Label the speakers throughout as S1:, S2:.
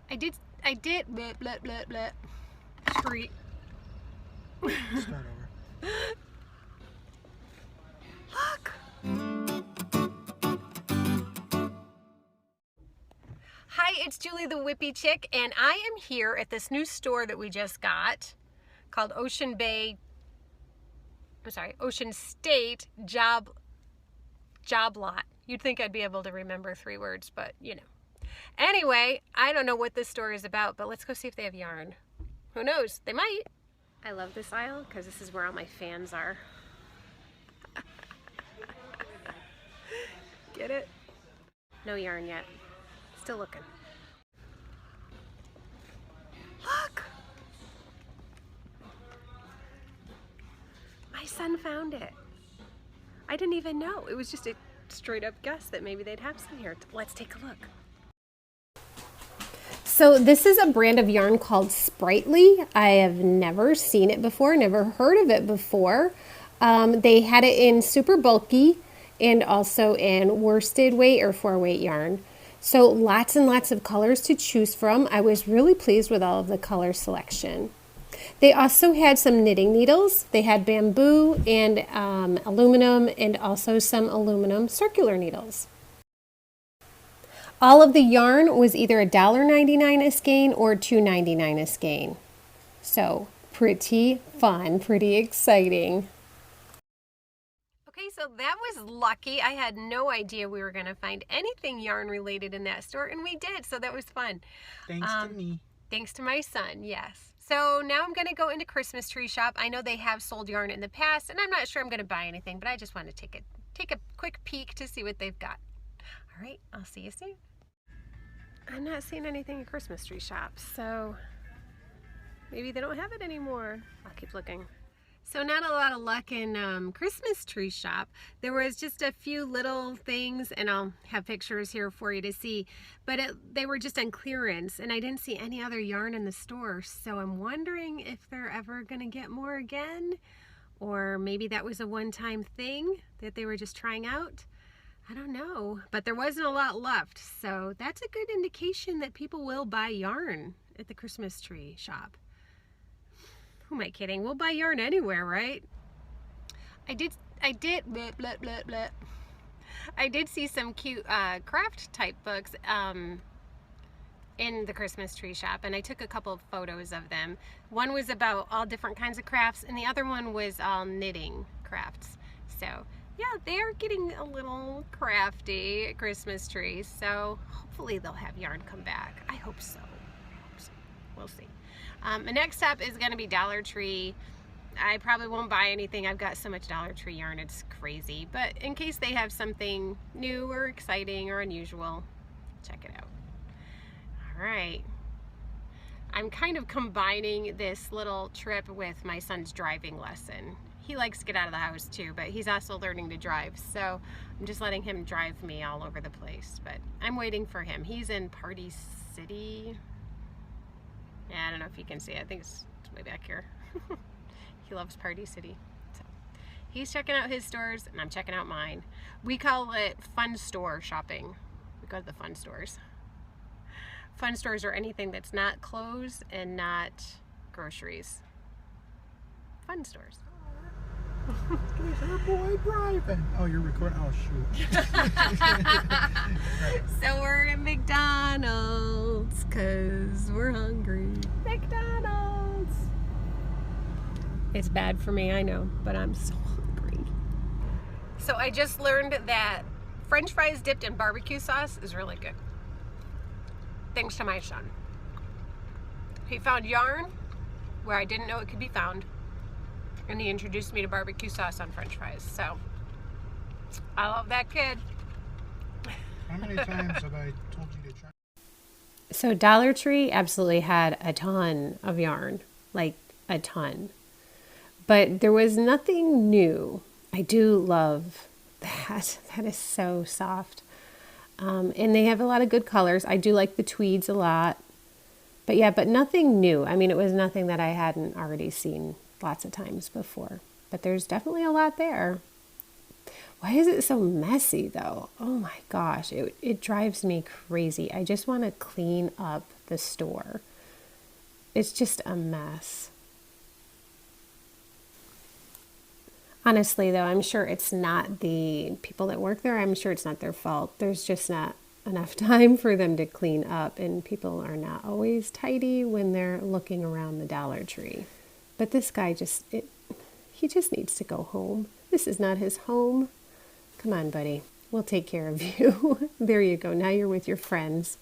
S1: I did, blah, blah, blah, blah. Street.
S2: Start over.
S1: Look. Hi, it's Julie the Whippy Chick, and I am here at this new store that we just got called Ocean State Job Lot. You'd think I'd be able to remember 3 words, but you know. Anyway, I don't know what this store is about, but let's go see if they have yarn. Who knows? They might. I love this aisle because this is where all my fans are. Get it? No yarn yet. Still looking. Look! My son found it. I didn't even know. It was just a straight up guess that maybe they'd have some here. Let's take a look. So this is a brand of yarn called Sprightly. I have never seen it before, never heard of it before. They had it in super bulky and also in worsted weight or 4-weight yarn. So lots and lots of colors to choose from. I was really pleased with all of the color selection. They also had some knitting needles. They had bamboo and aluminum and also some aluminum circular needles. All of the yarn was either $1.99 a skein or $2.99 a skein. So pretty fun, pretty exciting. Okay, so that was lucky. I had no idea we were going to find anything yarn related in that store, and we did, so that was fun.
S2: Thanks to me.
S1: Thanks to my son, yes. So now I'm going to go into Christmas Tree Shop. I know they have sold yarn in the past, and I'm not sure I'm going to buy anything, but I just want to take a quick peek to see what they've got. All right, I'll see you soon. I'm not seeing anything at Christmas Tree Shop, so maybe they don't have it anymore. I'll keep looking. So not a lot of luck in Christmas Tree Shop. There was just a few little things, and I'll have pictures here for you to see, but they were just on clearance, and I didn't see any other yarn in the store, so I'm wondering if they're ever going to get more again, or maybe that was a one-time thing that they were just trying out. I don't know, but there wasn't a lot left, so that's a good indication that people will buy yarn at the Christmas Tree Shop. Who am I kidding? We'll buy yarn anywhere, right? I did blah, blah, blah, blah. I did see some cute craft type books in the Christmas Tree Shop, and I took a couple of photos of them. One was about all different kinds of crafts, and the other one was all knitting crafts. So yeah, they are getting a little crafty at Christmas trees, so hopefully they'll have yarn come back. I hope so. We'll see. The next stop is going to be Dollar Tree. I probably won't buy anything. I've got so much Dollar Tree yarn, it's crazy. But in case they have something new or exciting or unusual, check it out. All right. I'm kind of combining this little trip with my son's driving lesson. He likes to get out of the house too, but he's also learning to drive. So I'm just letting him drive me all over the place. But I'm waiting for him. He's in Party City. Yeah, I don't know if you can see it. I think it's way back here. He loves Party City. So he's checking out his stores, and I'm checking out mine. We call it fun store shopping. We go to the fun stores. Fun stores are anything that's not clothes and not groceries. Fun stores.
S2: There's her boy driving. Oh, you're recording? Oh, shoot.
S1: So we're at McDonald's because we're hungry. McDonald's! It's bad for me, I know, but I'm so hungry. So I just learned that French fries dipped in barbecue sauce is really good. Thanks to my son. He found yarn where I didn't know it could be found, and he introduced me to barbecue sauce on French fries. So I love that kid.
S2: How many times have I told you to try?
S1: So Dollar Tree absolutely had a ton of yarn, like a ton. But there was nothing new. I do love that. That is so soft. And they have a lot of good colors. I do like the tweeds a lot. But yeah, but nothing new. I mean, it was nothing that I hadn't already seen lots of times before. But there's definitely a lot there. Why is it so messy though? Oh my gosh, it drives me crazy. I just want to clean up the store. It's just a mess. Honestly though, I'm sure it's not the people that work there. I'm sure it's not their fault. There's just not enough time for them to clean up, and people are not always tidy when they're looking around the Dollar Tree. But this guy he just needs to go home. This is not his home. Come on, buddy. We'll take care of you. There you go. Now you're with your friends.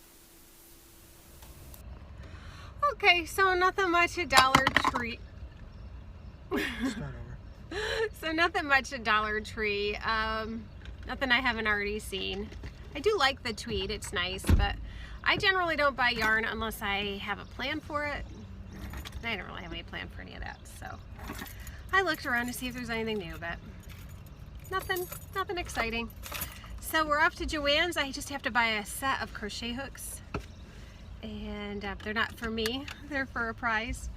S1: Okay, so nothing much at Dollar Tree.
S2: Start over.
S1: So nothing much at Dollar Tree. Nothing I haven't already seen. I do like the tweed. It's nice, but I generally don't buy yarn unless I have a plan for it. I don't really have any plan for any of that, so I looked around to see if there's anything new, but nothing exciting. So we're off to Joann's. I just have to buy a set of crochet hooks, and they're not for me, they're for a prize.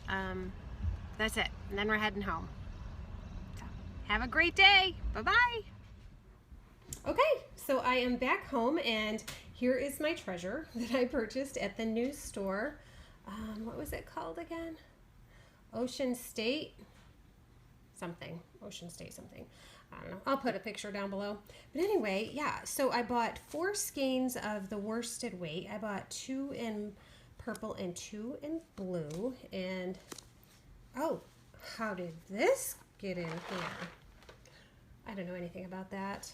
S1: That's it, and then we're heading home. So, have a great day. Bye-bye. Okay, so I am back home, and here is my treasure that I purchased at the new store. What was it called again? Ocean State something. Ocean State something. I don't know. I'll put a picture down below. But anyway, yeah, so I bought 4 skeins of the worsted weight. I bought 2 in purple and 2 in blue. And, oh, how did this get in here? I don't know anything about that.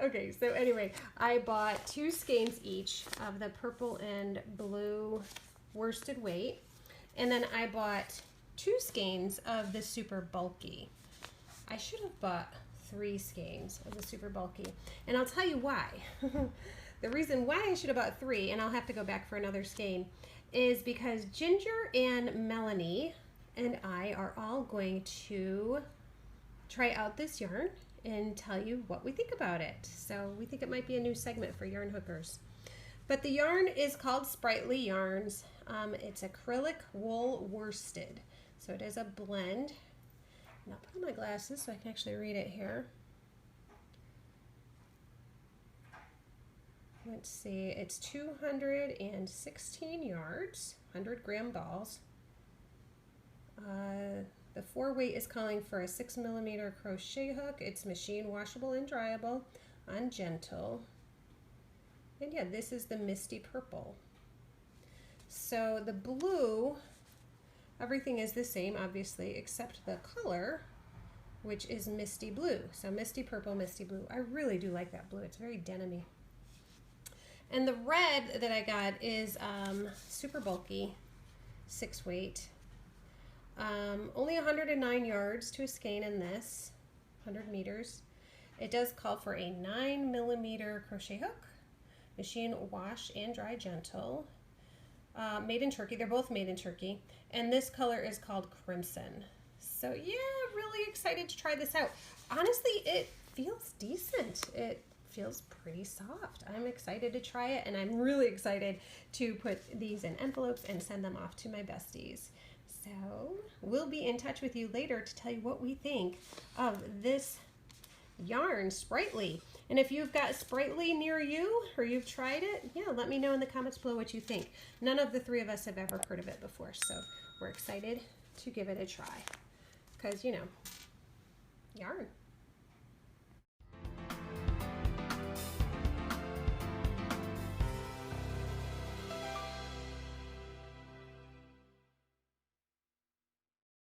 S1: Okay, so anyway, I bought 2 skeins each of the purple and blue worsted weight, and then I bought 2 skeins of the super bulky. I should have bought 3 skeins of the super bulky, and I'll tell you why. The reason why I should have bought 3, and I'll have to go back for another skein, is because Ginger and Melanie and I are all going to try out this yarn and tell you what we think about it. So we think it might be a new segment for yarn hookers. But the yarn is called Sprightly Yarns. It's acrylic wool worsted. So it is a blend. And I'll put on my glasses so I can actually read it here. Let's see, it's 216 yards, 100-gram balls. The 4 weight is calling for a 6mm crochet hook. It's machine washable and dryable on gentle. And yeah, this is the Misty Purple. So the blue, everything is the same, obviously, except the color, which is Misty Blue. So Misty Purple, Misty Blue. I really do like that blue. It's very denim-y. And the red that I got is super bulky, 6 weight. Only 109 yards to a skein in this, 100 meters. It does call for a 9mm crochet hook, machine wash and dry gentle, made in Turkey. They're both made in Turkey, and this color is called Crimson. So yeah, really excited to try this out. Honestly, it feels decent. It feels pretty soft. I'm excited to try it, and I'm really excited to put these in envelopes and send them off to my besties. So we'll be in touch with you later to tell you what we think of this yarn, Sprightly. And if you've got Sprightly near you or you've tried it, yeah, let me know in the comments below what you think. None of the 3 of us have ever heard of it before, so we're excited to give it a try. Because, you know, yarn.